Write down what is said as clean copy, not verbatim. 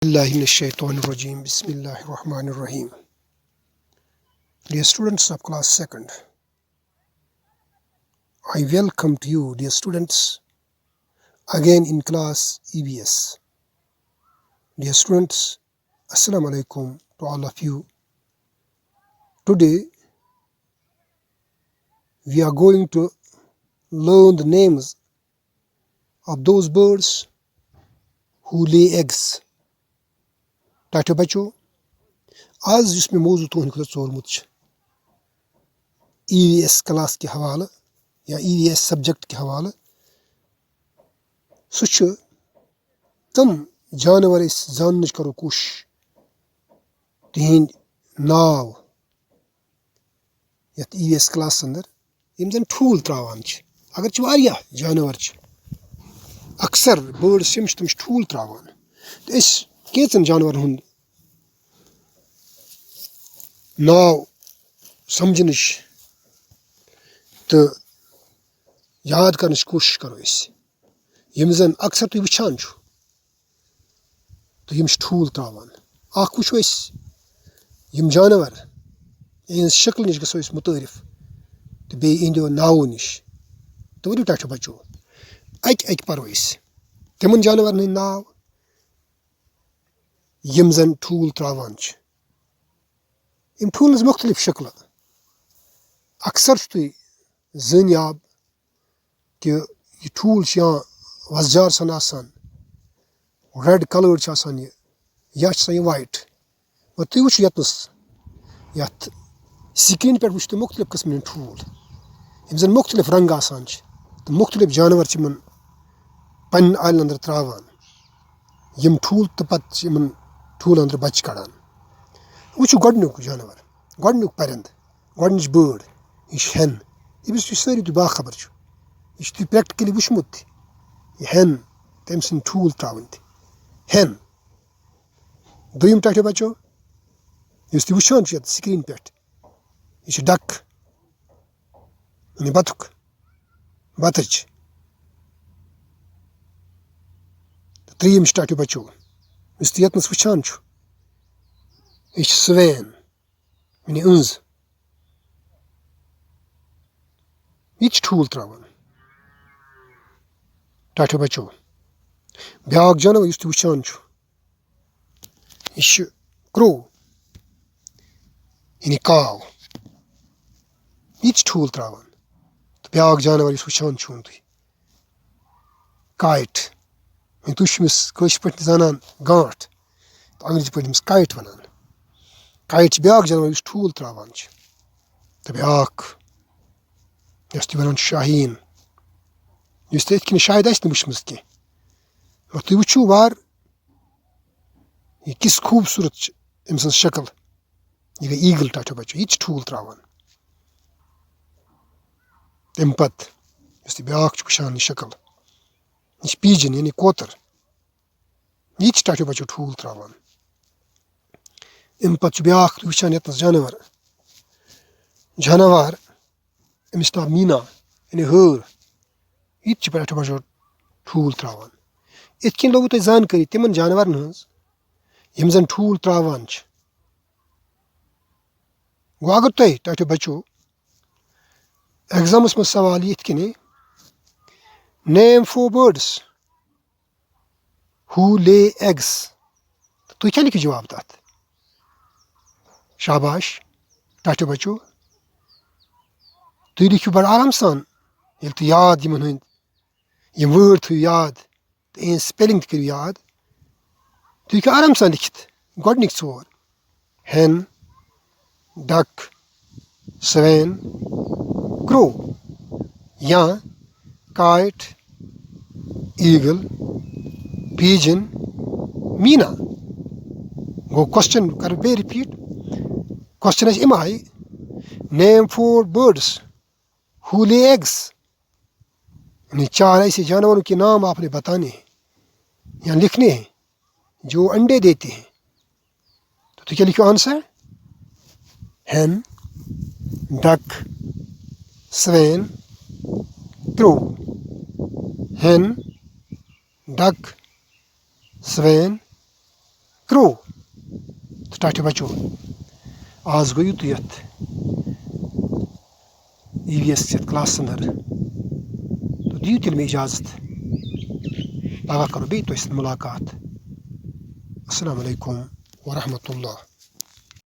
Bismillahirrahmanirrahim. Dear students of class 2nd, I welcome to you, dear students, again in class EVS. Dear students, Assalamu alaikum to all of you. Today, we are going to learn the names of those birds who lay eggs. Tato bacho, आज जिसमें मौजू तुहन खुद चोरमुत EVS class के हवाले या EVS subject के हवाले सुच तम जानवर इस जानच करो कोशिश तिहिंद नाव यत EVS क्लास अंदर यम जन ठूल त्रावान अगर च वारिया जानवर अक्सर बर्ड सिम तम ठूल त्रावान तो इस कैचन जानवर हुंद नाव समझनच तो याद करनच कोशिश करो यम जन अक्सर तुम वुचान तो यम ठूल त्रावान अख वुचो यम जानवर इहंज शक्ल नश गो मुतारिफ तो बे इहंदो नावो नश तो वो टाठो बचो अक परो तिमन जानवर हंद नाव यम जन ठूल त्रावान इन ठूल मुख्तलिफ शक्ल अक्सर तुम जनियाब कि यह ठूल वजजार सन रेड कलर्ड या वाइट और तुम वो यतनस स्क्रीन पे वो मुख्तलिफ किस्म ठूल यम जन मुख्तलिफ रंग तो मुख्तलिफ जानवर पन आयल अंदर त्रावान यम ठूल तो पत ठूल अंदर बच कड़ान वो गोडनुक जानवर गोडनुक परिंद गोडनिच बर्ड यह हेन यमिस सारी तुम बाखबर यह तुम प्रैक्टिकली वुचमुत यह हेन तम सद ठूल त्रावन हेन दोयम टाठो बचो यस तुम वुचान स्क्रीन पे यह डक बतख बतच त्रीम टाठो बचो यस तुम यतनस वुचान यह स्वेन अंज यह ठूल त्रावान टाठो बचो ब्याक जानवर यस तुम वुचान यह क्रो यानी काव यह ठूल त्रावान तो ब्याक जानवर यस वुचान तुम काइट तुम पे जानान गांठ तो अंग्रेजी पे काइट वनान काइट ब्याक जानवर यस ठूल त्रावान तो ब्याक यस तुम वनान शाहीन यस तथ कन शायद वुचम कह और तुम वो वार यह किस खूबसूरत अम सज शक्ल यह गई ईगल टाठो बचो यह ठूल त्रावान तम पत यस तुम ब्याक वुचान यह शक्ल यह पीजन यानी कोतर यह टाठो बचो ठूल त्रावान अम पे ब्याक वुचान यतनस जानवर अमिस नाव मीना यानी हर यह टाठो बचो ठूल त्रावान इत कन लोगो तुम जानकारी तिमन जानवरन हंज यम जन ठूल त्रावान गो अगर तुम टाठो बचो एग्जामस में सवाल यथ कन name 4 birds who lay eggs तुम क्या लिखो जवाब तथ शाबाश टाठो बचो तुम लिखो बड़ आराम सान ये तो याद यम वर्ड थो याद तो इन स्पेलिंग करो याद तुम लिखो आराम सान लिखित गोडनिक 4 hen duck swan crow या kite eagle pigeon मीना गो क्वेश्चन कर बे रिपीट क्वेश्चन इम I name 4 birds who lay eggs यानी 4 ऐसे जानवरों के नाम आपने बताने हैं या लिखने हैं जो अंडे देते हैं तो क्या लिखो answer hen duck swan crow hen duck swan ترٛوو تہٕ ٹاٹھہِ بَچو. آز گوٚو یُتُے یَتھ EVS یَتھ کٕلاسَس اَنٛدر تہٕ دِیِو تیٚلہِ مےٚ اِجازت. پگاہ کَرو بیٚیہِ تۄہہِ سۭتۍ مُلاقات. اَسلامُ علیکُم ورحمتہ اللہ.